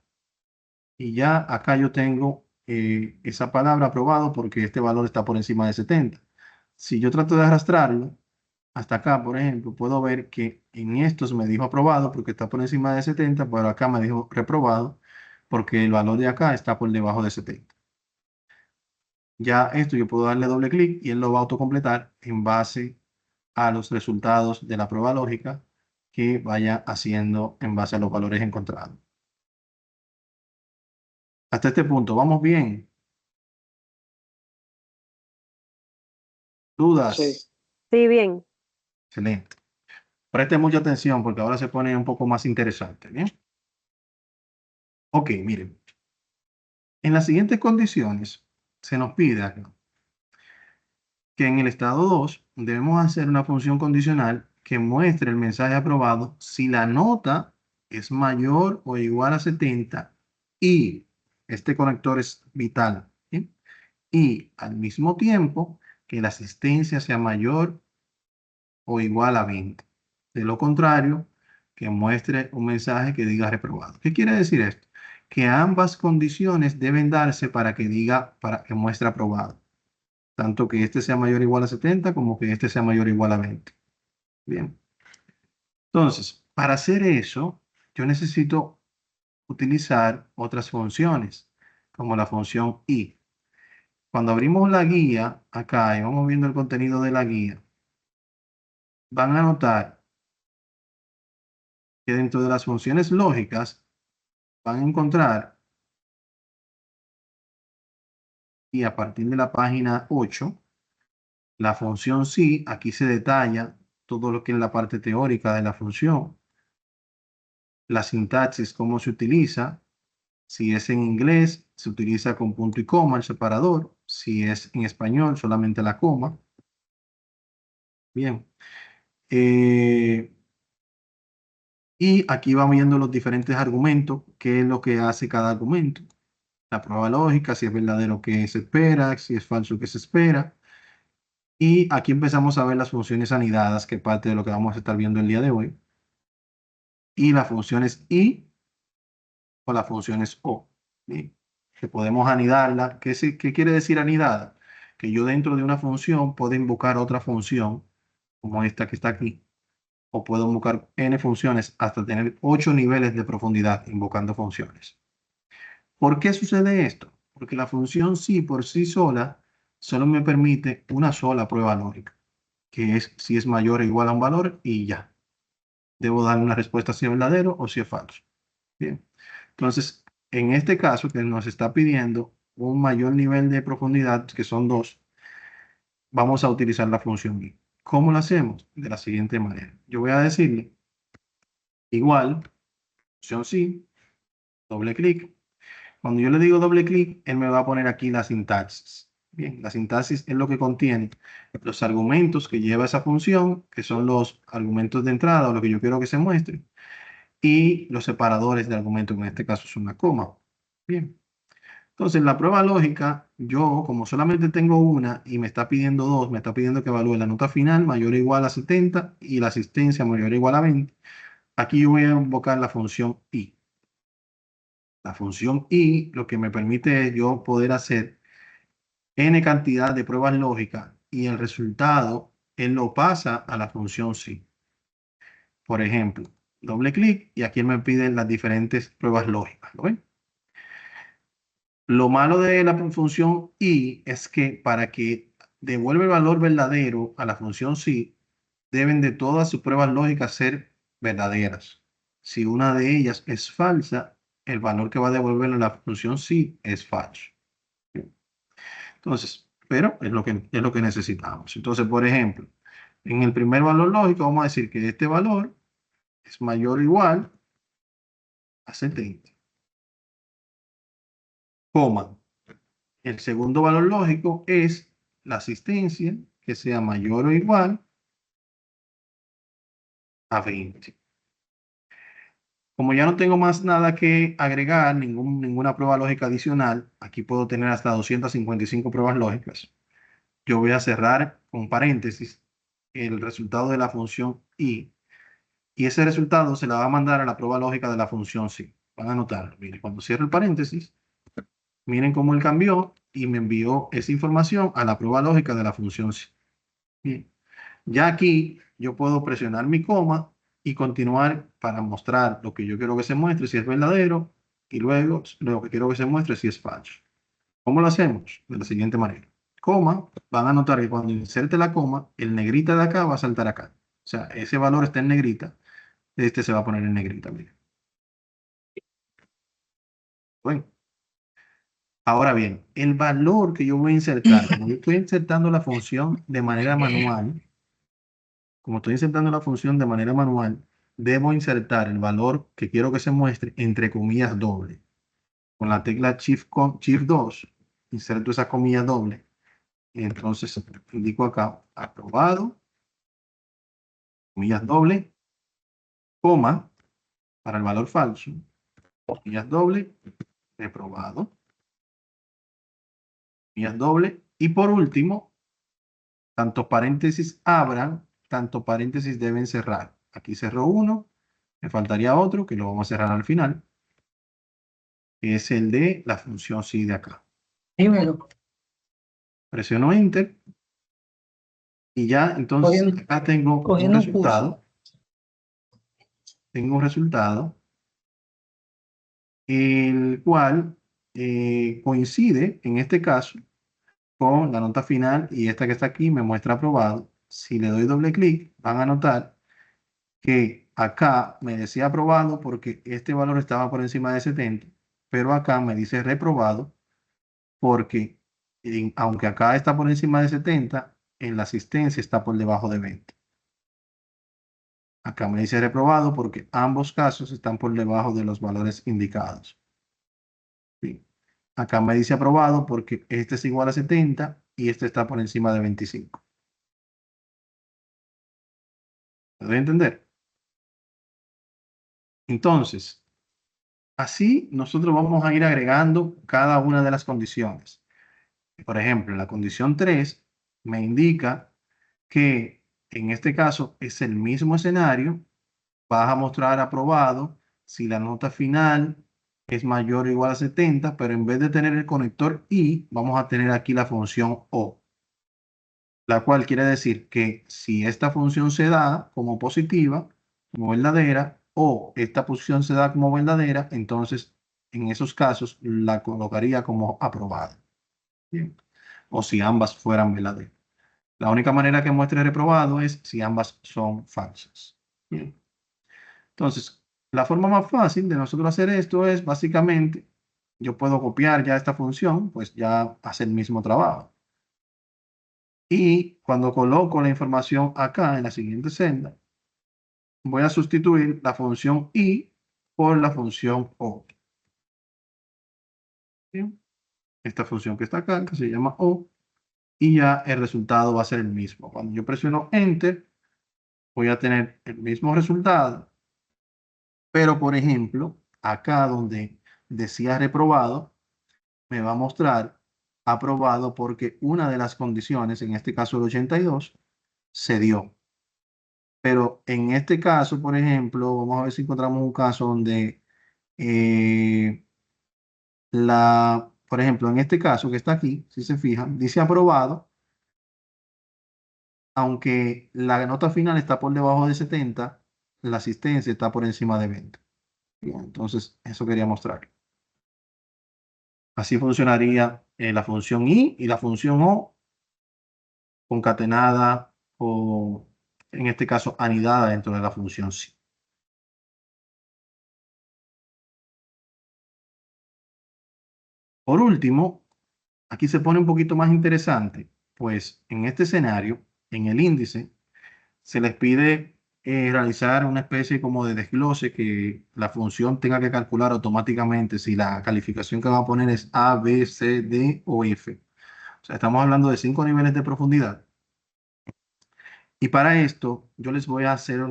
Y ya acá yo tengo esa palabra aprobado porque este valor está por encima de 70. Si yo trato de arrastrarlo hasta acá, por ejemplo, puedo ver que en estos me dijo aprobado porque está por encima de 70, pero acá me dijo reprobado porque el valor de acá está por debajo de 70. Ya esto yo puedo darle doble clic y él lo va a autocompletar en base a los resultados de la prueba lógica que vaya haciendo en base a los valores encontrados. Hasta este punto, ¿vamos bien? ¿Dudas? Sí. Sí, bien. Excelente. Preste mucha atención porque ahora se pone un poco más interesante, ¿bien? Ok, miren. En las siguientes condiciones se nos pide acá que en el estado 2 debemos hacer una función condicional que muestre el mensaje aprobado si la nota es mayor o igual a 70 y este conector es vital, ¿sí? Y al mismo tiempo que la asistencia sea mayor o igual a 20. De lo contrario, que muestre un mensaje que diga reprobado. ¿Qué quiere decir esto? Que ambas condiciones deben darse para que muestre aprobado. Tanto que este sea mayor o igual a 70 como que este sea mayor o igual a 20. Bien. Entonces, para hacer eso, yo necesito utilizar otras funciones, como la función i. Cuando abrimos la guía acá y vamos viendo el contenido de la guía, van a notar que dentro de las funciones lógicas van a encontrar, y a partir de la página 8, la función sí, aquí se detalla todo lo que es la parte teórica de la función, la sintaxis, cómo se utiliza, si es en inglés, se utiliza con punto y coma, el separador, si es en español, solamente la coma. Bien. Y aquí vamos viendo los diferentes argumentos, qué es lo que hace cada argumento. La prueba lógica, si es verdadero que se espera, si es falso que se espera. Y aquí empezamos a ver las funciones anidadas, que es parte de lo que vamos a estar viendo el día de hoy. Y las funciones i o las funciones o. Bien. Que podemos anidarla. ¿Qué quiere decir anidada? Que yo dentro de una función puedo invocar otra función, como esta que está aquí. O puedo invocar n funciones hasta tener 8 niveles de profundidad invocando funciones. ¿Por qué sucede esto? Porque la función sí por sí sola solo me permite una sola prueba lógica, que es si es mayor o igual a un valor y ya. Debo dar una respuesta si es verdadero o si es falso. Bien. Entonces, en este caso que nos está pidiendo un mayor nivel de profundidad, que son 2, vamos a utilizar la función i. ¿Cómo lo hacemos? De la siguiente manera. Yo voy a decirle igual, función sí, doble clic. Cuando yo le digo doble clic, él me va a poner aquí la sintaxis. Bien, la sintaxis es lo que contiene los argumentos que lleva esa función, que son los argumentos de entrada o lo que yo quiero que se muestre, y los separadores de argumento, que en este caso es una coma. Bien. Entonces, la prueba lógica, yo como solamente tengo una y me está pidiendo 2, me está pidiendo que evalúe la nota final mayor o igual a 70 y la asistencia mayor o igual a 20. Aquí yo voy a invocar la función i. La función i lo que me permite es yo poder hacer n cantidad de pruebas lógicas y el resultado él lo pasa a la función sí. Por ejemplo, doble clic y aquí él me pide las diferentes pruebas lógicas. ¿Lo ven? Lo malo de la función i es que para que devuelva el valor verdadero a la función sí, deben de todas sus pruebas lógicas ser verdaderas. Si una de ellas es falsa, el valor que va a devolver a la función sí es falso. Entonces, pero es lo que necesitamos. Entonces, por ejemplo, en el primer valor lógico vamos a decir que este valor es mayor o igual a 70. Coma. El segundo valor lógico es la asistencia que sea mayor o igual a 20. Como ya no tengo más nada que agregar, ninguna prueba lógica adicional, aquí puedo tener hasta 255 pruebas lógicas. Yo voy a cerrar con paréntesis el resultado de la función i. Y ese resultado se la va a mandar a la prueba lógica de la función sí. Van a notar, miren, cuando cierro el paréntesis, miren cómo él cambió y me envió esa información a la prueba lógica de la función sí. Bien. Ya aquí yo puedo presionar mi coma y continuar para mostrar lo que yo quiero que se muestre si es verdadero y luego lo que quiero que se muestre si es falso. ¿Cómo lo hacemos? De la siguiente manera. coma, van a notar que cuando inserte la coma, el negrita de acá va a saltar acá. O sea, ese valor está en negrita, este se va a poner en negrita. Miren. Bueno, ahora bien, el valor que yo voy a insertar, como yo estoy insertando la función de manera manual, debo insertar el valor que quiero que se muestre entre comillas doble. Con la tecla Shift 2, inserto esa comilla doble. Entonces, indico acá, aprobado, comillas doble, coma, para el valor falso, comillas doble, reprobado, comillas doble, y por último, tanto paréntesis abran, tanto paréntesis deben cerrar. Aquí cerró uno, me faltaría otro, que lo vamos a cerrar al final, que es el de la función sí de acá. Dímelo. Presiono Enter, y ya, entonces, acá tengo un cogiendo un resultado. Tengo un resultado, el cual coincide, en este caso, con la nota final, y esta que está aquí me muestra aprobado. Si le doy doble clic, van a notar que acá me decía aprobado porque este valor estaba por encima de 70, pero acá me dice reprobado porque aunque acá está por encima de 70, en la asistencia está por debajo de 20. Acá me dice reprobado porque ambos casos están por debajo de los valores indicados. Sí. Acá me dice aprobado porque este es igual a 70 y este está por encima de 25. ¿Me doy a entender? Entonces, así nosotros vamos a ir agregando cada una de las condiciones. Por ejemplo, la condición 3 me indica que en este caso es el mismo escenario. Vas a mostrar aprobado si la nota final es mayor o igual a 70, pero en vez de tener el conector y, vamos a tener aquí la función o, la cual quiere decir que si esta función se da como positiva, como verdadera, o esta función se da como verdadera, entonces en esos casos la colocaría como aprobada. Bien. O si ambas fueran verdaderas. La única manera que muestre reprobado es si ambas son falsas. Bien. Entonces, la forma más fácil de nosotros hacer esto es básicamente, yo puedo copiar ya esta función, pues ya hace el mismo trabajo. Y cuando coloco la información acá en la siguiente celda, voy a sustituir la función i por la función o. Bien. Esta función que está acá, que se llama o, y ya el resultado va a ser el mismo. Cuando yo presiono Enter, voy a tener el mismo resultado, pero por ejemplo, acá donde decía reprobado, me va a mostrar aprobado porque una de las condiciones, en este caso el 82, se dio. Pero en este caso, por ejemplo, vamos a ver si encontramos un caso donde por ejemplo, en este caso que está aquí, si se fijan, dice aprobado, aunque la nota final está por debajo de 70, la asistencia está por encima de 20. Bien, entonces, eso quería mostrar. Así funcionaría la función i y la función o concatenada o, en este caso, anidada dentro de la función sí. Por último, aquí se pone un poquito más interesante, pues en este escenario, en el índice, se les pide realizar una especie como de desglose que la función tenga que calcular automáticamente si la calificación que va a poner es A, B, C, D o F. O sea, estamos hablando de 5 niveles de profundidad. Y para esto, yo les voy a hacer un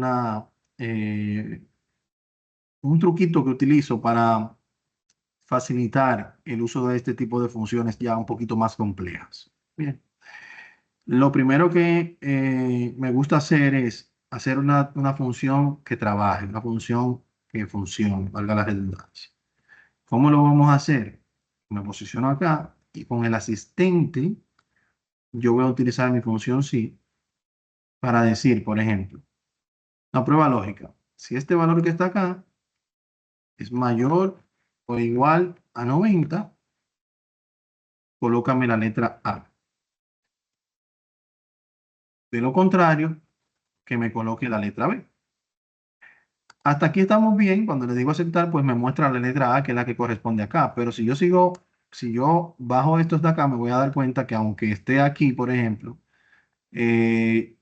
truquito que utilizo para facilitar el uso de este tipo de funciones ya un poquito más complejas. Bien. Lo primero que me gusta hacer es hacer una función que trabaje, una función que funcione, valga la redundancia. ¿Cómo lo vamos a hacer? Me posiciono acá y con el asistente yo voy a utilizar mi función sí para decir, por ejemplo, una prueba lógica. Si este valor que está acá es mayor o igual a 90, colócame la letra A. De lo contrario, que me coloque la letra B. Hasta aquí estamos bien. Cuando le digo aceptar, pues me muestra la letra A, que es la que corresponde acá. Pero si yo bajo estos de acá, me voy a dar cuenta que aunque esté aquí, por ejemplo, en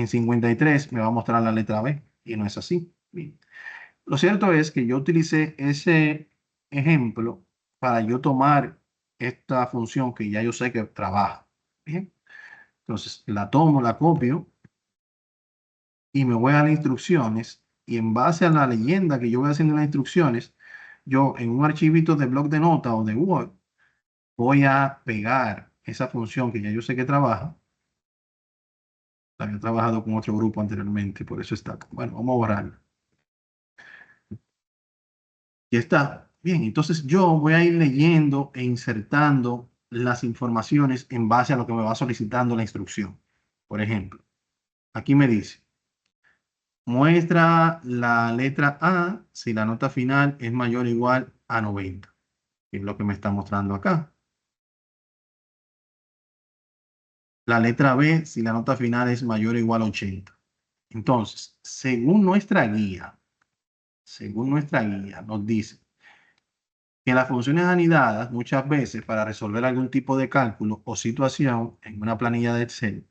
53 me va a mostrar la letra B y no es así. Bien. Lo cierto es que yo utilicé ese ejemplo para yo tomar esta función que ya yo sé que trabaja. Bien. Entonces la tomo, la copio y me voy a las instrucciones y en base a la leyenda que yo voy haciendo en las instrucciones, yo en un archivito de bloc de notas o de Word voy a pegar esa función que ya yo sé que trabaja. La había trabajado con otro grupo anteriormente, por eso está. Bueno, vamos a borrarla. Y está. Bien, entonces yo voy a ir leyendo e insertando las informaciones en base a lo que me va solicitando la instrucción. Por ejemplo, aquí me dice, muestra la letra A si la nota final es mayor o igual a 90, que es lo que me está mostrando acá. La letra B si la nota final es mayor o igual a 80. Entonces, según nuestra guía, nos dice que las funciones anidadas muchas veces para resolver algún tipo de cálculo o situación en una planilla de Excel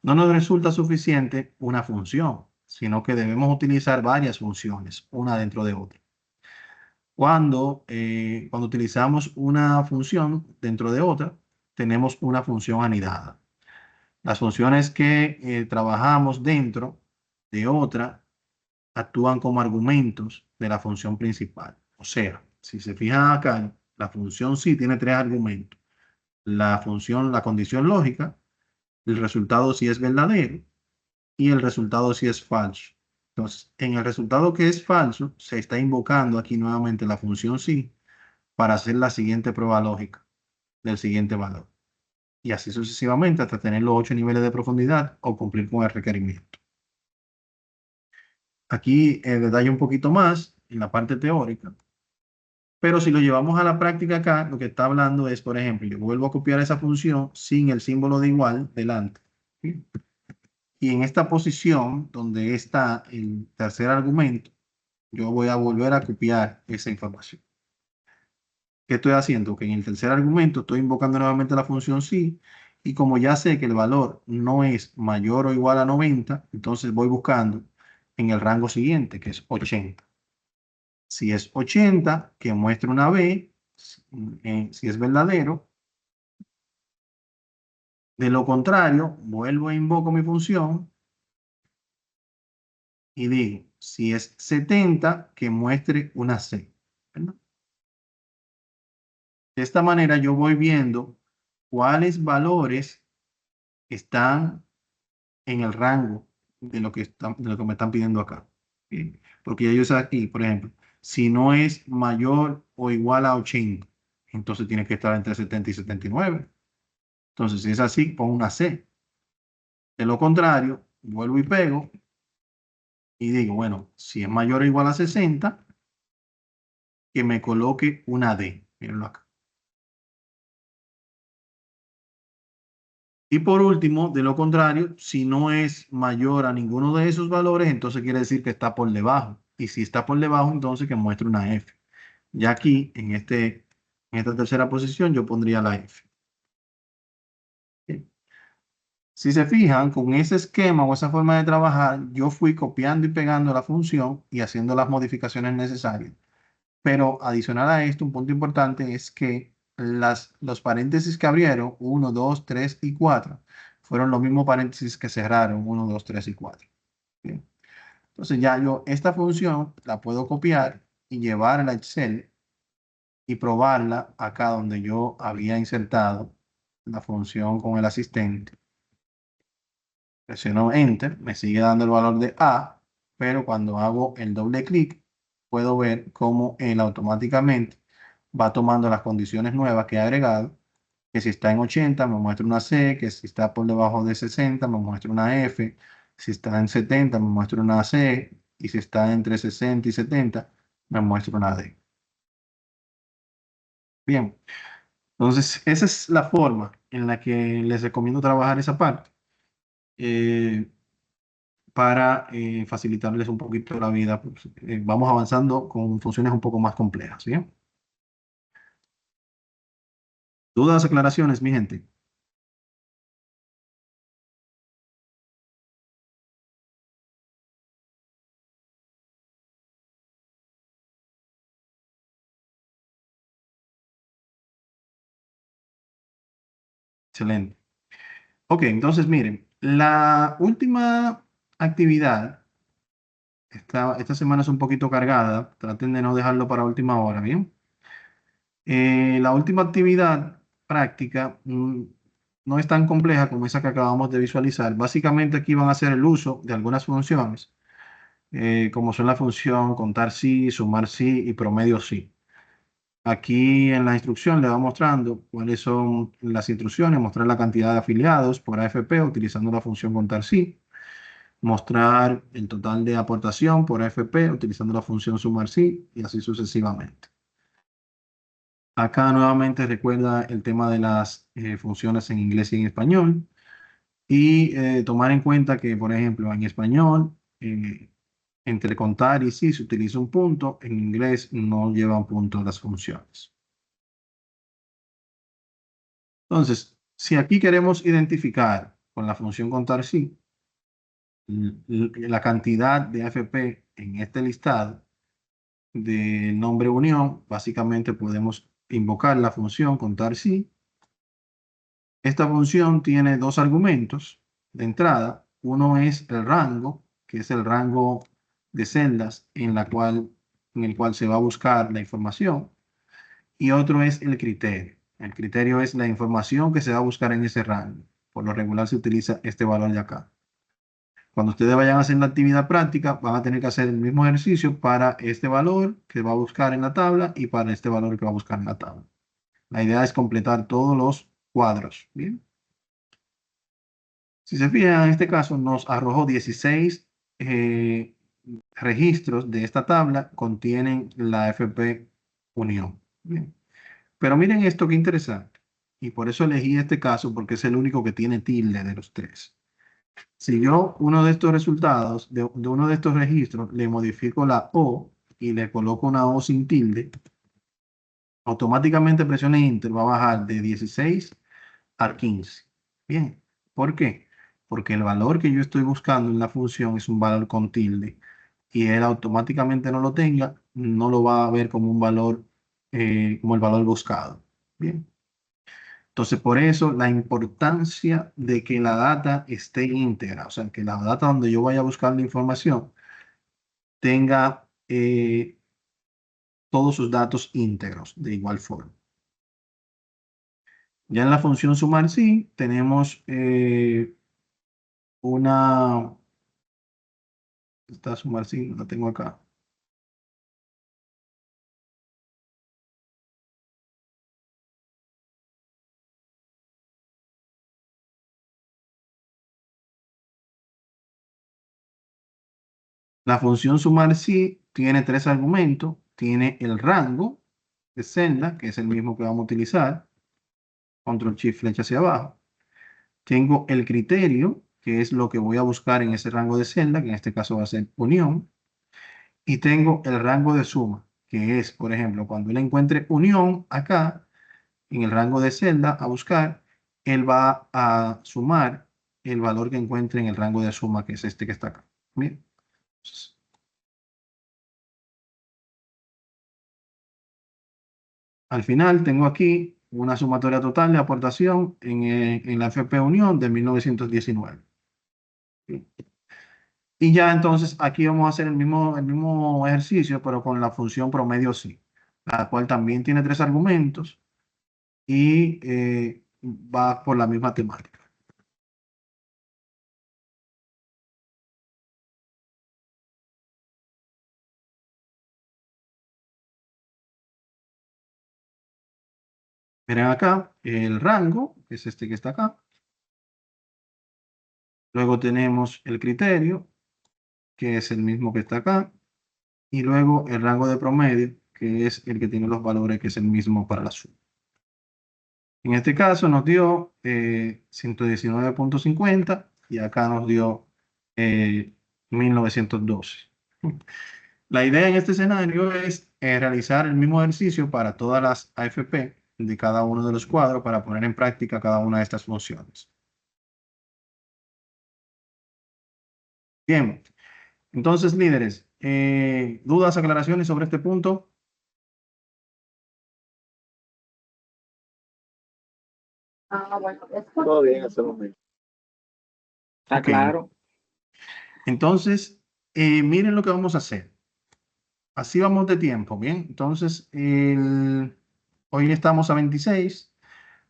no nos resulta suficiente una función, sino que debemos utilizar varias funciones, una dentro de otra. Cuando utilizamos una función dentro de otra, tenemos una función anidada. Las funciones que trabajamos dentro de otra actúan como argumentos de la función principal. O sea, si se fijan acá, la función sí tiene tres argumentos. La condición lógica, el resultado si es verdadero y el resultado si es falso. Entonces, en el resultado que es falso, se está invocando aquí nuevamente la función sí para hacer la siguiente prueba lógica del siguiente valor. Y así sucesivamente hasta tener los 8 niveles de profundidad o cumplir con el requerimiento. Aquí detalle un poquito más en la parte teórica. Pero si lo llevamos a la práctica acá, lo que está hablando es, por ejemplo, yo vuelvo a copiar esa función sin el símbolo de igual delante. ¿Sí? Y en esta posición, donde está el tercer argumento, yo voy a volver a copiar esa información. ¿Qué estoy haciendo? Que en el tercer argumento estoy invocando nuevamente la función sí, y como ya sé que el valor no es mayor o igual a 90, entonces voy buscando en el rango siguiente, que es 80. Si es 80, que muestre una B, si es verdadero. De lo contrario, vuelvo e invoco mi función y digo, si es 70, que muestre una C. ¿Verdad? De esta manera yo voy viendo cuáles valores están en el rango de lo que me están pidiendo acá. ¿Bien? Porque ya yo sé aquí, por ejemplo, si no es mayor o igual a 80, entonces tiene que estar entre 70 y 79. Entonces, si es así, pongo una C. De lo contrario, vuelvo y pego y digo, bueno, si es mayor o igual a 60, que me coloque una D. Mírenlo acá. Y por último, de lo contrario, si no es mayor a ninguno de esos valores, entonces quiere decir que está por debajo. Y si está por debajo, entonces que muestre una F. Ya aquí, en esta tercera posición, yo pondría la F. Bien. Si se fijan, con ese esquema o esa forma de trabajar, yo fui copiando y pegando la función y haciendo las modificaciones necesarias. Pero adicional a esto, un punto importante es que los paréntesis que abrieron, 1, 2, 3 y 4, fueron los mismos paréntesis que cerraron, 1, 2, 3 y 4. Bien. Entonces ya yo esta función la puedo copiar y llevar a la Excel y probarla acá donde yo había insertado la función con el asistente. Presiono Enter, me sigue dando el valor de A, pero cuando hago el doble clic, puedo ver cómo él automáticamente va tomando las condiciones nuevas que he agregado, que si está en 80 me muestra una C, que si está por debajo de 60 me muestra una F, si está en 70 me muestra una C, y si está entre 60 y 70 me muestra una D. Bien, entonces esa es la forma en la que les recomiendo trabajar esa parte. para facilitarles un poquito la vida. Pues, vamos avanzando con funciones un poco más complejas, ¿sí? ¿Dudas, aclaraciones, mi gente? Excelente. Ok, entonces miren, la última actividad, esta semana es un poquito cargada, traten de no dejarlo para última hora, ¿bien? La última actividad práctica no es tan compleja como esa que acabamos de visualizar. Básicamente aquí van a hacer el uso de algunas funciones, como son la función contar sí, sumar sí y promedio sí. Aquí en la instrucción le va mostrando cuáles son las instrucciones, mostrar la cantidad de afiliados por AFP utilizando la función contar sí, mostrar el total de aportación por AFP utilizando la función sumar sí y así sucesivamente. Acá nuevamente recuerda el tema de las funciones en inglés y en español y tomar en cuenta que, por ejemplo, en español, entre contar y sí se utiliza un punto, en inglés no llevan punto las funciones. Entonces, si aquí queremos identificar con la función contar sí la cantidad de AFP en este listado de nombre unión, básicamente podemos invocar la función contar sí. Esta función tiene dos argumentos de entrada. Uno es el rango, que es el rango de celdas en el cual se va a buscar la información. Y otro es el criterio. El criterio es la información que se va a buscar en ese rango. Por lo regular se utiliza este valor de acá. Cuando ustedes vayan a hacer la actividad práctica, van a tener que hacer el mismo ejercicio para este valor que va a buscar en la tabla y para este valor que va a buscar en la tabla. La idea es completar todos los cuadros. ¿Bien? Si se fijan, en este caso nos arrojó 16 registros de esta tabla, contienen la FP Unión. Bien. Pero miren esto, qué interesante. Y por eso elegí este caso, porque es el único que tiene tilde de los tres. Si yo uno de estos resultados, de uno de estos registros, le modifico la O y le coloco una O sin tilde, automáticamente presione Enter, va a bajar de 16 a 15. Bien, ¿por qué? Porque el valor que yo estoy buscando en la función es un valor con tilde y él automáticamente no lo tenga, no lo va a ver como un valor, como el valor buscado. Bien. Entonces, por eso la importancia de que la data esté íntegra, o sea, que la data donde yo vaya a buscar la información tenga todos sus datos íntegros de igual forma. Ya en la función sumar sí, tenemos una... Esta sumar sí, la tengo acá. La función sumar sí tiene tres argumentos. Tiene el rango de celda, que es el mismo que vamos a utilizar. Control Shift flecha hacia abajo. Tengo el criterio, que es lo que voy a buscar en ese rango de celda, que en este caso va a ser unión. Y tengo el rango de suma, que es, por ejemplo, cuando él encuentre unión acá, en el rango de celda a buscar, él va a sumar el valor que encuentre en el rango de suma, que es este que está acá. Bien. Entonces, al final tengo aquí una sumatoria total de aportación en la FP Unión de 1919. Bien. Y ya entonces aquí vamos a hacer el mismo ejercicio, pero con la función promedio sí, la cual también tiene tres argumentos y va por la misma temática. Miren acá el rango, que es este que está acá. Luego tenemos el criterio, que es el mismo que está acá. Y luego el rango de promedio, que es el que tiene los valores, que es el mismo para la suma. En este caso nos dio 119.50 y acá nos dio 1912. La idea en este escenario es realizar el mismo ejercicio para todas las AFP de cada uno de los cuadros para poner en práctica cada una de estas funciones. Bien, entonces líderes, ¿dudas, aclaraciones sobre este punto? Bueno, Todo bien, hasta el momento. Está Ok. claro. Entonces, miren lo que vamos a hacer. Así vamos de tiempo, ¿bien? Entonces, hoy estamos a 26.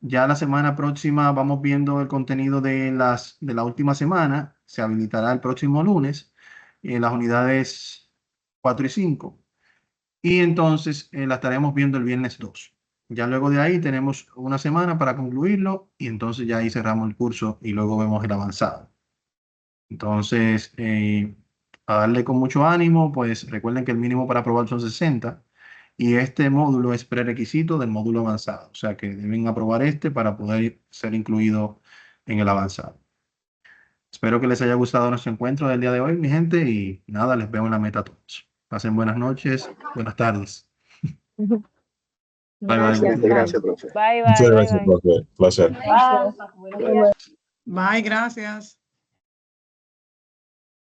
Ya la semana próxima vamos viendo el contenido de la última semana. Se habilitará el próximo lunes las unidades 4 y 5. Y entonces la estaremos viendo el viernes 2. Ya luego de ahí tenemos una semana para concluirlo y entonces ya ahí cerramos el curso y luego vemos el avanzado. Entonces, a darle con mucho ánimo, pues recuerden que el mínimo para aprobar son 60 y este módulo es prerequisito del módulo avanzado, o sea que deben aprobar este para poder ser incluido en el avanzado. Espero que les haya gustado nuestro encuentro del día de hoy, mi gente, y nada, les veo en la meta a todos. Pasen buenas noches, buenas tardes. Bye, bye. gracias. Gracias, profe. Bye, Muchas bye, bye, gracias, bye. profe. Placer. Bye. Buenos días. Bye, gracias.